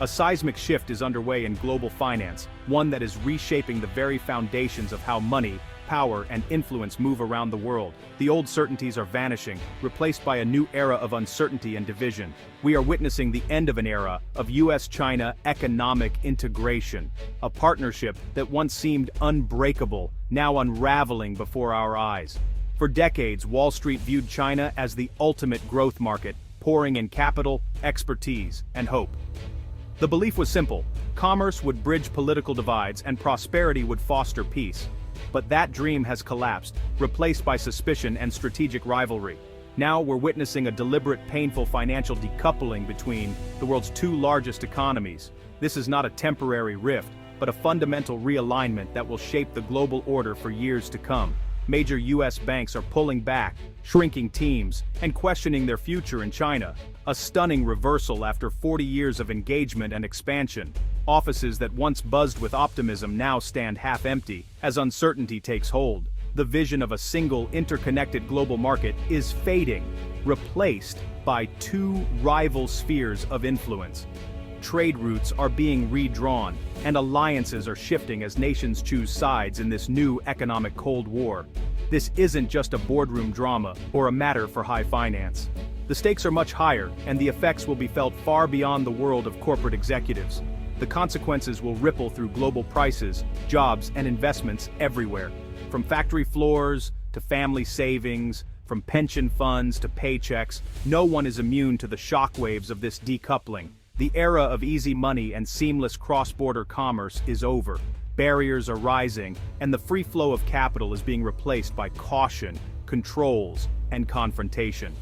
A seismic shift is underway in global finance, one that is reshaping the very foundations of how money, power, and influence move around the world. The old certainties are vanishing, replaced by a new era of uncertainty and division. We are witnessing the end of an era of US-China economic integration, a partnership that once seemed unbreakable, now unraveling before our eyes. For decades, Wall Street viewed China as the ultimate growth market, pouring in capital, expertise, and hope. The belief was simple: commerce would bridge political divides and prosperity would foster peace. But that dream has collapsed, replaced by suspicion and strategic rivalry. Now we're witnessing a deliberate, painful financial decoupling between the world's two largest economies. This is not a temporary rift, but a fundamental realignment that will shape the global order for years to come. Major US banks are pulling back, shrinking teams, and questioning their future in China. A stunning reversal after 40 years of engagement and expansion. Offices that once buzzed with optimism now stand half empty as uncertainty takes hold. The vision of a single, interconnected global market is fading, replaced by two rival spheres of influence. Trade routes are being redrawn, and alliances are shifting as nations choose sides in this new economic Cold War. This isn't just a boardroom drama or a matter for high finance. The stakes are much higher, and the effects will be felt far beyond the world of corporate executives. The consequences will ripple through global prices, jobs, and investments everywhere. From factory floors to family savings, from pension funds to paychecks, no one is immune to the shockwaves of this decoupling. The era of easy money and seamless cross-border commerce is over. Barriers are rising, and the free flow of capital is being replaced by caution, controls, and confrontation.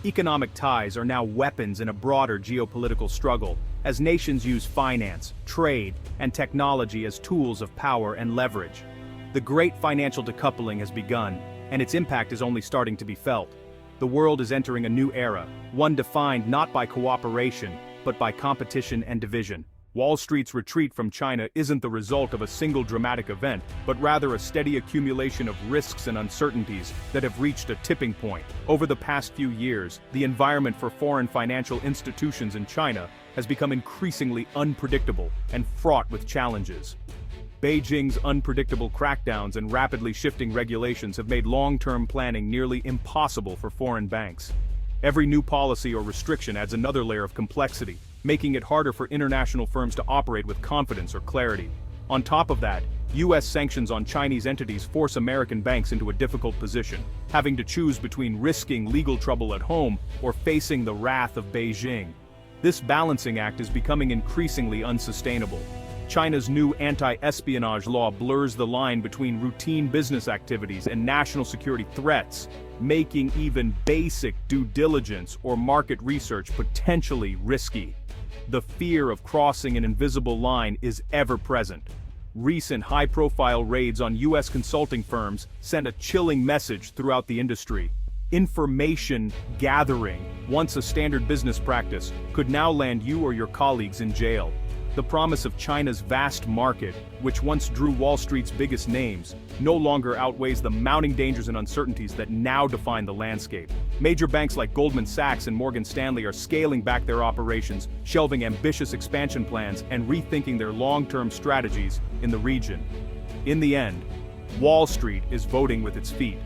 Economic ties are now weapons in a broader geopolitical struggle, as nations use finance, trade, and technology as tools of power and leverage. The great financial decoupling has begun, and its impact is only starting to be felt. The world is entering a new era, one defined not by cooperation, but by competition and division. Wall Street's retreat from China isn't the result of a single dramatic event, but rather a steady accumulation of risks and uncertainties that have reached a tipping point. Over the past few years, the environment for foreign financial institutions in China has become increasingly unpredictable and fraught with challenges. Beijing's unpredictable crackdowns and rapidly shifting regulations have made long-term planning nearly impossible for foreign banks. Every new policy or restriction adds another layer of complexity, making it harder for international firms to operate with confidence or clarity. On top of that, US sanctions on Chinese entities force American banks into a difficult position, having to choose between risking legal trouble at home or facing the wrath of Beijing. This balancing act is becoming increasingly unsustainable. China's new anti-espionage law blurs the line between routine business activities and national security threats, making even basic due diligence or market research potentially risky. The fear of crossing an invisible line is ever present. Recent high-profile raids on US consulting firms sent a chilling message throughout the industry. Information gathering, once a standard business practice, could now land you or your colleagues in jail. The promise of China's vast market, which once drew Wall Street's biggest names, no longer outweighs the mounting dangers and uncertainties that now define the landscape. Major banks like Goldman Sachs and Morgan Stanley are scaling back their operations, shelving ambitious expansion plans, and rethinking their long-term strategies in the region. In the end, Wall Street is voting with its feet.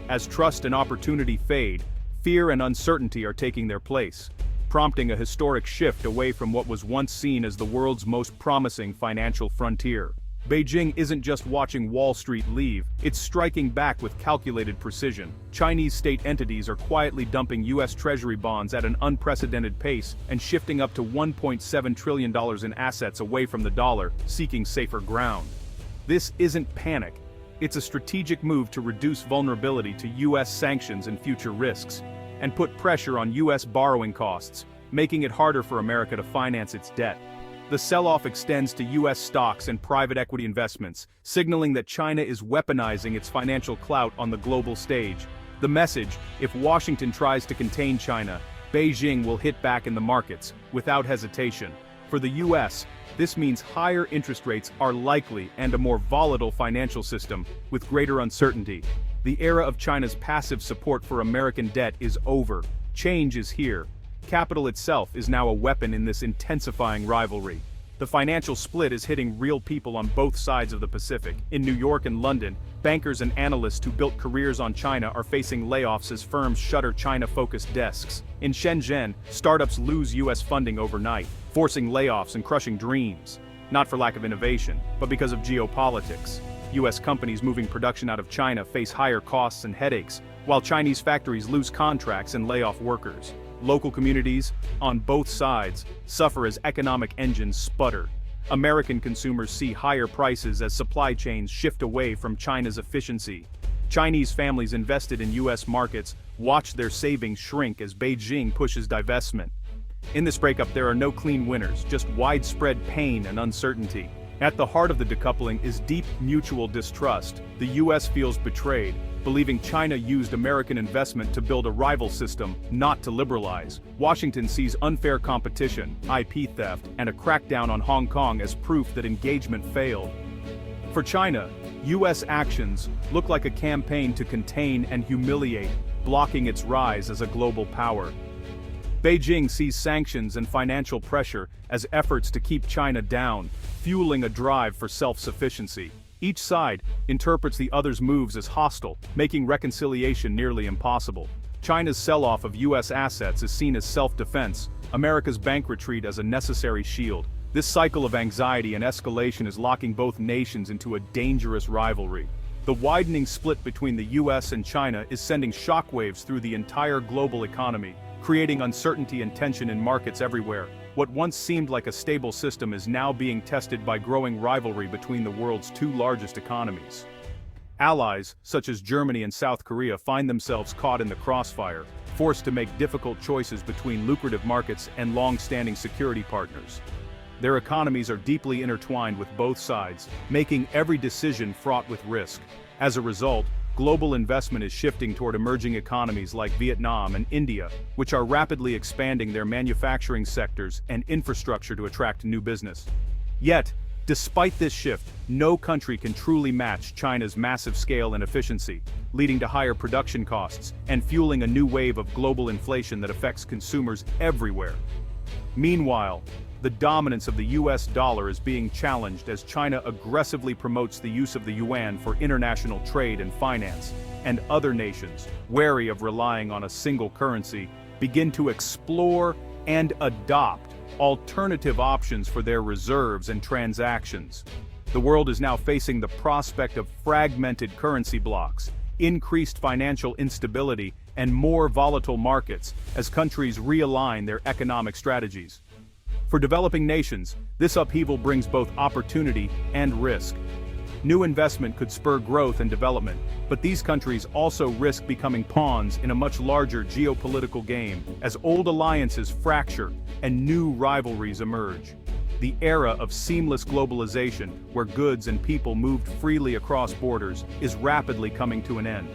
As trust and opportunity fade, fear and uncertainty are taking their place, prompting a historic shift away from what was once seen as the world's most promising financial frontier. Beijing isn't just watching Wall Street leave, it's striking back with calculated precision. Chinese state entities are quietly dumping US Treasury bonds at an unprecedented pace and shifting up to $1.7 trillion in assets away from the dollar, seeking safer ground. This isn't panic. It's a strategic move to reduce vulnerability to US sanctions and future risks, and put pressure on US borrowing costs, making it harder for America to finance its debt. The sell-off extends to US stocks and private equity investments, signaling that China is weaponizing its financial clout on the global stage. The message: if Washington tries to contain China, Beijing will hit back in the markets, without hesitation. For the US, this means higher interest rates are likely and a more volatile financial system, with greater uncertainty. The era of China's passive support for American debt is over. Change is here. Capital itself is now a weapon in this intensifying rivalry. The financial split is hitting real people on both sides of the Pacific. In New York and London, bankers and analysts who built careers on China are facing layoffs as firms shutter China-focused desks. In Shenzhen, startups lose US funding overnight, forcing layoffs and crushing dreams. Not for lack of innovation, but because of geopolitics. US companies moving production out of China face higher costs and headaches, while Chinese factories lose contracts and lay off workers. Local communities, on both sides, suffer as economic engines sputter. American consumers see higher prices as supply chains shift away from China's efficiency. Chinese families invested in US markets watch their savings shrink as Beijing pushes divestment. In this breakup, there are no clean winners, just widespread pain and uncertainty. At the heart of the decoupling is deep mutual distrust. The US feels betrayed, believing China used American investment to build a rival system, not to liberalize. Washington sees unfair competition, IP theft, and a crackdown on Hong Kong as proof that engagement failed. For China, US actions look like a campaign to contain and humiliate, blocking its rise as a global power. Beijing sees sanctions and financial pressure as efforts to keep China down, fueling a drive for self-sufficiency. Each side interprets the other's moves as hostile, making reconciliation nearly impossible. China's sell-off of US assets is seen as self-defense, America's bank retreat as a necessary shield. This cycle of anxiety and escalation is locking both nations into a dangerous rivalry. The widening split between the US and China is sending shockwaves through the entire global economy, creating uncertainty and tension in markets everywhere. What once seemed like a stable system is now being tested by growing rivalry between the world's two largest economies. Allies, such as Germany and South Korea, find themselves caught in the crossfire, forced to make difficult choices between lucrative markets and long-standing security partners. Their economies are deeply intertwined with both sides, making every decision fraught with risk. As a result, global investment is shifting toward emerging economies like Vietnam and India, which are rapidly expanding their manufacturing sectors and infrastructure to attract new business. Yet, despite this shift, no country can truly match China's massive scale and efficiency, leading to higher production costs and fueling a new wave of global inflation that affects consumers everywhere. Meanwhile, the dominance of the US dollar is being challenged as China aggressively promotes the use of the yuan for international trade and finance, and other nations, wary of relying on a single currency, begin to explore and adopt alternative options for their reserves and transactions. The world is now facing the prospect of fragmented currency blocks, increased financial instability, and more volatile markets as countries realign their economic strategies. For developing nations, this upheaval brings both opportunity and risk. New investment could spur growth and development, but these countries also risk becoming pawns in a much larger geopolitical game as old alliances fracture and new rivalries emerge. The era of seamless globalization, where goods and people moved freely across borders, is rapidly coming to an end.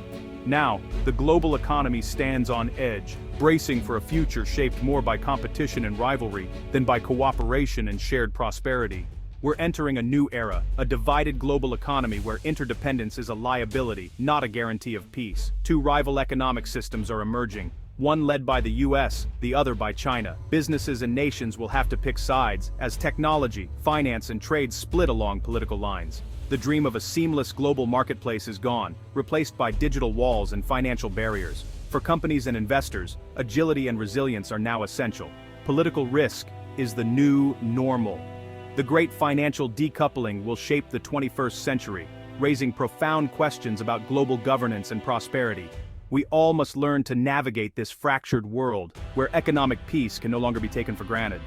Now, the global economy stands on edge, bracing for a future shaped more by competition and rivalry than by cooperation and shared prosperity. We're entering a new era, a divided global economy where interdependence is a liability, not a guarantee of peace. Two rival economic systems are emerging, one led by the US, the other by China. Businesses and nations will have to pick sides as technology, finance, and trade split along political lines. The dream of a seamless global marketplace is gone, replaced by digital walls and financial barriers. For companies and investors, agility and resilience are now essential. Political risk is the new normal. The great financial decoupling will shape the 21st century, raising profound questions about global governance and prosperity. We all must learn to navigate this fractured world, where economic peace can no longer be taken for granted.